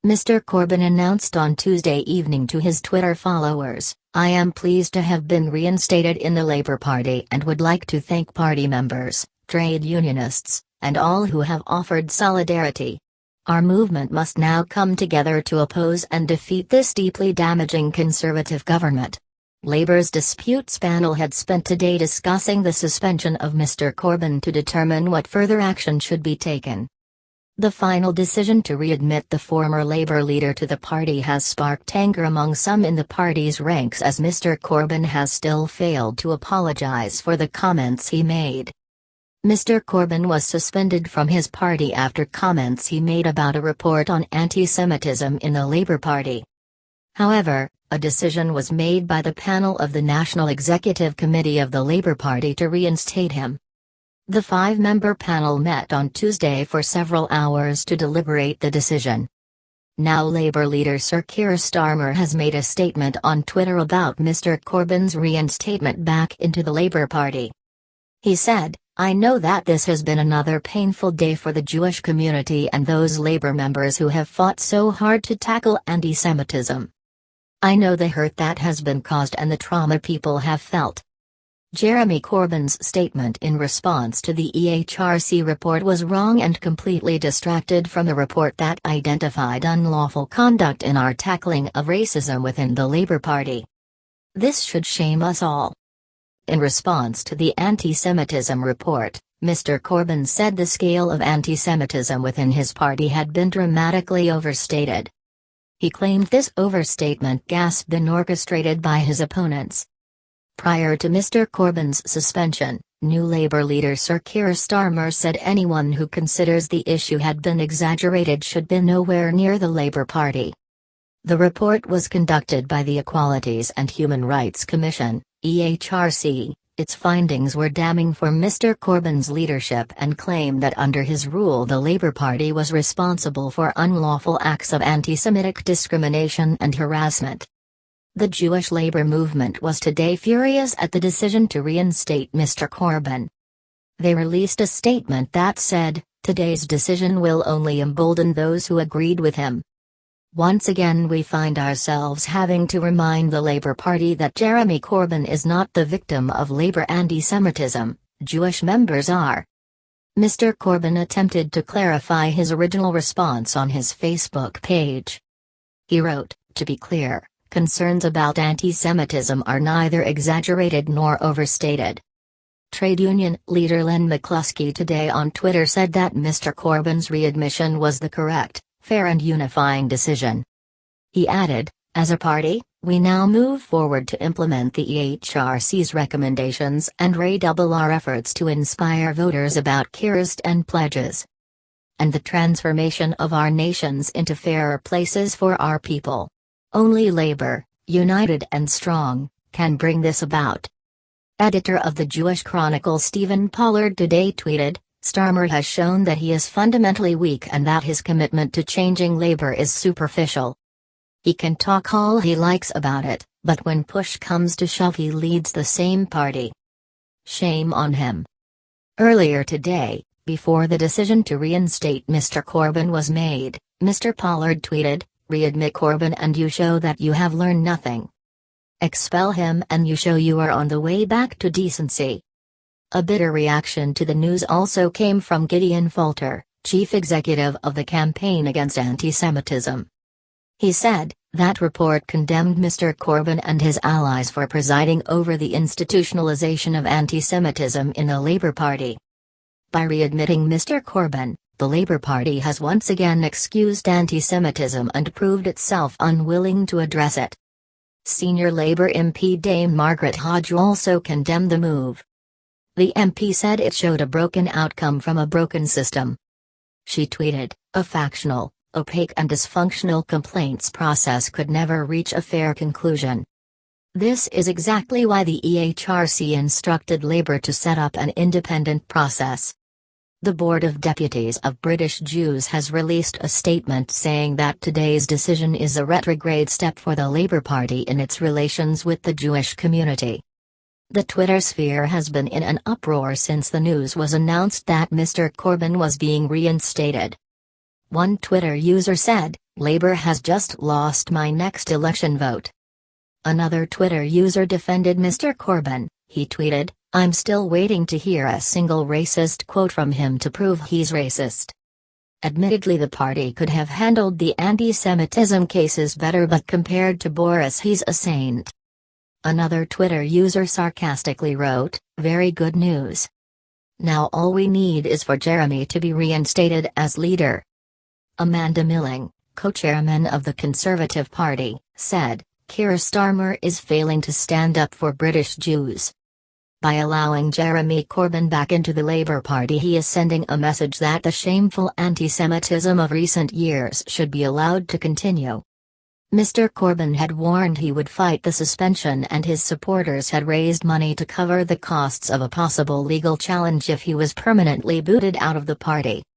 Mr Corbyn announced on Tuesday evening to his Twitter followers, "I am pleased to have been reinstated in the Labour Party and would like to thank party members, trade unionists, and all who have offered solidarity. Our movement must now come together to oppose and defeat this deeply damaging Conservative government." Labour's disputes panel had spent today discussing the suspension of Mr Corbyn to determine what further action should be taken. The final decision to readmit the former Labour leader to the party has sparked anger among some in the party's ranks, as Mr Corbyn has still failed to apologise for the comments he made. Mr Corbyn was suspended from his party after comments he made about a report on antisemitism in the Labour Party. However, a decision was made by the panel of the National Executive Committee of the Labour Party to reinstate him. The 5-member panel met on Tuesday for several hours to deliberate the decision. Now Labour leader Sir Keir Starmer has made a statement on Twitter about Mr Corbyn's reinstatement back into the Labour Party. He said, "I know that this has been another painful day for the Jewish community and those Labour members who have fought so hard to tackle antisemitism. I know the hurt that has been caused and the trauma people have felt." Jeremy Corbyn's statement in response to the EHRC report was wrong and completely distracted from the report that identified unlawful conduct in our tackling of racism within the Labour Party. "This should shame us all." In response to the antisemitism report, Mr Corbyn said the scale of antisemitism within his party had been dramatically overstated. He claimed this overstatement had been orchestrated by his opponents. Prior to Mr Corbyn's suspension, new Labour leader Sir Keir Starmer said anyone who considers the issue had been exaggerated should be nowhere near the Labour Party. The report was conducted by the Equalities and Human Rights Commission, EHRC. Its findings were damning for Mr Corbyn's leadership and claimed that under his rule the Labour Party was responsible for unlawful acts of anti-Semitic discrimination and harassment. The Jewish Labour movement was today furious at the decision to reinstate Mr Corbyn. They released a statement that said, "Today's decision will only embolden those who agreed with him. Once again we find ourselves having to remind the Labour Party that Jeremy Corbyn is not the victim of Labour anti-Semitism, Jewish members are." Mr Corbyn attempted to clarify his original response on his Facebook page. He wrote, "To be clear, concerns about anti-Semitism are neither exaggerated nor overstated." Trade union leader Len McCluskey today on Twitter said that Mr Corbyn's readmission was the correct, fair and unifying decision. He added, "As a party, we now move forward to implement the EHRC's recommendations and redouble our efforts to inspire voters about Keir's 10 pledges and the transformation of our nations into fairer places for our people. Only Labour, united and strong, can bring this about." Editor of the Jewish Chronicle Stephen Pollard today tweeted, "Starmer has shown that he is fundamentally weak and that his commitment to changing Labour is superficial. He can talk all he likes about it, but when push comes to shove he leads the same party. Shame on him." Earlier today, before the decision to reinstate Mr Corbyn was made, Mr Pollard tweeted, "Readmit Corbyn and you show that you have learned nothing. Expel him and you show you are on the way back to decency." A bitter reaction to the news also came from Gideon Falter, chief executive of the Campaign Against Antisemitism. He said, "That report condemned Mr Corbyn and his allies for presiding over the institutionalization of antisemitism in the Labour Party. By readmitting Mr Corbyn, the Labour Party has once again excused antisemitism and proved itself unwilling to address it." Senior Labour MP Dame Margaret Hodge also condemned the move. The MP said it showed a broken outcome from a broken system. She tweeted, "A factional, opaque and dysfunctional complaints process could never reach a fair conclusion. This is exactly why the EHRC instructed Labour to set up an independent process." The Board of Deputies of British Jews has released a statement saying that today's decision is a retrograde step for the Labour Party in its relations with the Jewish community. The Twitter sphere has been in an uproar since the news was announced that Mr Corbyn was being reinstated. One Twitter user said, Labour has just lost my next election vote. Another Twitter user defended Mr Corbyn. He tweeted, "I'm still waiting to hear a single racist quote from him to prove he's racist." Admittedly, the party could have handled the anti-Semitism cases better, but compared to Boris, he's a saint. Another Twitter user sarcastically wrote, "Very good news. Now all we need is for Jeremy to be reinstated as leader." Amanda Milling, co-chairman of the Conservative Party, said, "Keir Starmer is failing to stand up for British Jews. By allowing Jeremy Corbyn back into the Labour Party, he is sending a message that the shameful anti-Semitism of recent years should be allowed to continue." Mr Corbyn had warned he would fight the suspension, and his supporters had raised money to cover the costs of a possible legal challenge if he was permanently booted out of the party.